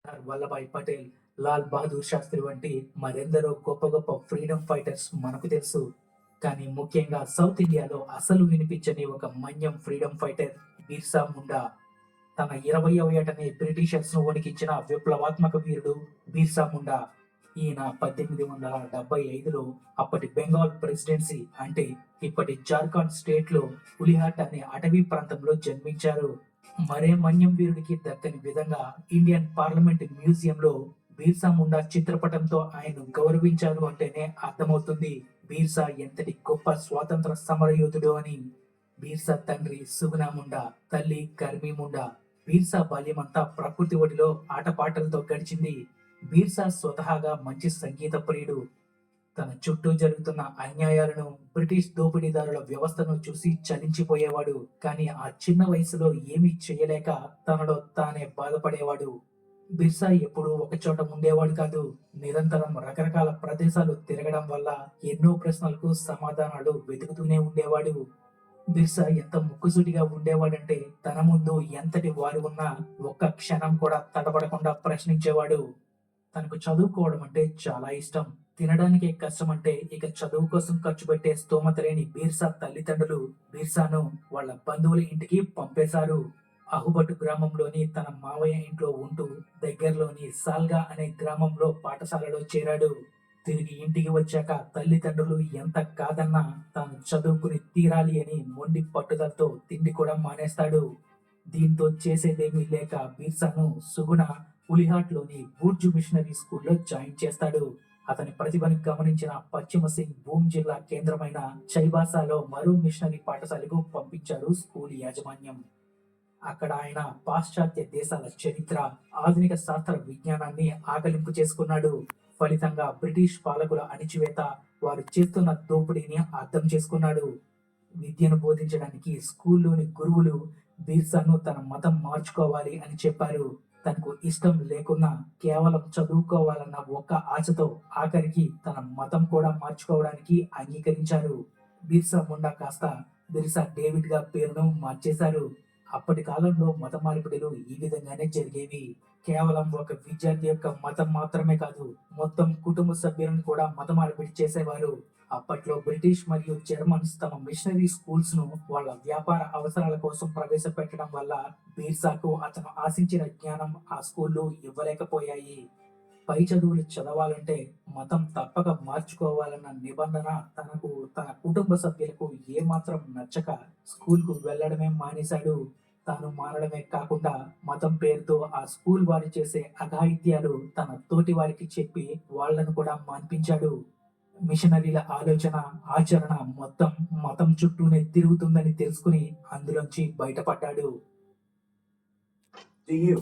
సర్దార్ వల్లభాయ్ పటేల్, లాల్ బహదూర్ శాస్త్రి వంటి మరెందరో గొప్ప గొప్ప ఫ్రీడమ్ ఫైటర్స్ మనకు తెలుసు. కానీ ముఖ్యంగా సౌత్ ఇండియాలో అసలు వినిపించని ఒక మన్యం ఫ్రీడమ్ ఫైటర్ బిర్సా ముండా. తన 20వ ఏటనే బ్రిటిషర్స్‌ను వణికించిన విప్లవాత్మక వీరుడు బిర్సా ముండా. ఈయన 1875లో అప్పటి బెంగాల్ ప్రెసిడెన్సీ అంటే ఇప్పటి జార్ఖండ్ స్టేట్‌లో పులిహాట్ అనే అటవీ ప్రాంతంలో జన్మించారు. మరే మన్యం వీరుడికి దక్కని విధంగా ఇండియన్ పార్లమెంట్ మ్యూజియంలో బిర్సా ముండా చిత్రపటంతో ఆయన్ను గౌరవించారు అంటేనే అర్థమవుతుంది బిర్సా ఎంతటి గొప్ప స్వాతంత్ర సమరయోధుడు అని. బిర్సా తండ్రి సుగుణా ముండా, తల్లి కర్మీ ముండా. బిర్సా బాల్యమంతా ప్రకృతి ఒడిలో ఆటపాటలతో గడిచింది. బిర్సా స్వతహాగా మంచి సంగీత ప్రియుడు. తన చుట్టూ జరుగుతున్న అన్యాయాలను, బ్రిటిష్ దోపిడీదారుల వ్యవస్థను చూసి చలించిపోయేవాడు. కానీ ఆ చిన్న వయసులో ఏమీ చేయలేక తనలో తానే బాధపడేవాడు. బిర్సా ఎప్పుడూ ఒకచోట ఉండేవాడు కాదు. నిరంతరం రకరకాల ప్రదేశాలు తిరగడం వల్ల ఎన్నో ప్రశ్నలకు సమాధానాలు వెతుకుతూనే ఉండేవాడు. బిర్సా ఎంత ముక్కుసూటిగా ఉండేవాడంటే తన ముందు ఎంతటి వారు ఉన్నా ఒక్క క్షణం కూడా తడబడకుండా ప్రశ్నించేవాడు. తనకు చదువుకోవడం అంటే చాలా ఇష్టం. తినడానికే కష్టమంటే ఇక చదువు కోసం ఖర్చు పెట్టే స్తోమత లేని బిర్సా తల్లిదండ్రులు బిర్సాను వాళ్ళ బంధువుల ఇంటికి పంపేశారు. అహుబటు గ్రామంలోని తన మావయ్య ఇంట్లో ఉంటూ దగ్గరలోని సాల్గా అనే గ్రామంలో పాఠశాలలో చేరాడు. తిరిగి ఇంటికి వచ్చాక తల్లిదండ్రులు ఎంత కాదన్నా తాను చదువుకుని తీరాలి అని మొండి పట్టుదలతో తిండి కూడా మానేస్తాడు. దీంతో చేసేదేమీ లేక బిర్సాను సుగుణ పులిహాట్లోని బూర్జు మిషనరీ స్కూల్లో జాయిన్ చేస్తాడు. అతని ప్రతిభను గమనించిన పశ్చిమ సింగ్ భూమ్ జిల్లా కేంద్రమైన చైబాసాలో మరో మిషనరీ పాఠశాలకు పంపించాడు స్కూల్ యాజమాన్యం. అక్కడ ఆయన పాశ్చాత్య దేశాల చరిత్ర, ఆధునిక శాస్త్ర విజ్ఞానాన్ని ఆకలింపు చేసుకున్నాడు. ఫలితంగా బ్రిటిష్ పాలకుల అణిచివేత, వారు చేస్తున్న దోపిడీని అర్థం చేసుకున్నాడు. విద్యను బోధించడానికి స్కూల్లోని గురువులు బిర్సాను తన మతం మార్చుకోవాలి అని చెప్పారు. తనకు ఇష్టం లేకున్నా కేవలం చదువుకోవాలన్న ఒక్క ఆశతో ఆఖరికి తన మతం కూడా మార్చుకోవడానికి అంగీకరించారు. బిర్సా ముండా కాస్త బిర్సా డేవిడ్ గా పేరును మార్చేశారు. అప్పటి కాలంలో మత మార్పిడులు ఈ విధంగానే జరిగేవి. కేవలం ఒక విద్యార్థి యొక్క మతం మాత్రమే కాదు, మొత్తం కుటుంబ సభ్యులను కూడా మత మార్పిడి చేసేవారు. అప్పట్లో బ్రిటిష్ మరియు జర్మన్స్ తమ మిషనరీ స్కూల్స్ ను వాళ్ళ వ్యాపార అవసరాల కోసం ప్రవేశపెట్టడం వల్ల బీర్సాకు అతను ఆశించిన జ్ఞానం ఆ స్కూళ్లు ఇవ్వలేకపోయాయి. పై చదువులు చదవాలంటే మతం తప్పక మార్చుకోవాలన్న నిబంధన తనకు, తన కుటుంబ సభ్యులకు ఏమాత్రం నచ్చక స్కూల్కు వెళ్లడమే మానేశాడు. తాను మారడమే కాకుండా మతం పేరుతో ఆ స్కూల్ వారు చేసే అఘాయిత్యాలు తన తోటి వారికి చెప్పి వాళ్లను కూడా మాన్పించాడు. మిషనరీల ఆలోచన, ఆచరణ మొత్తం మతం చుట్టూనే తిరుగుతుందని తెలుసుకుని అందులోంచి బయటపడ్డాడు. Do you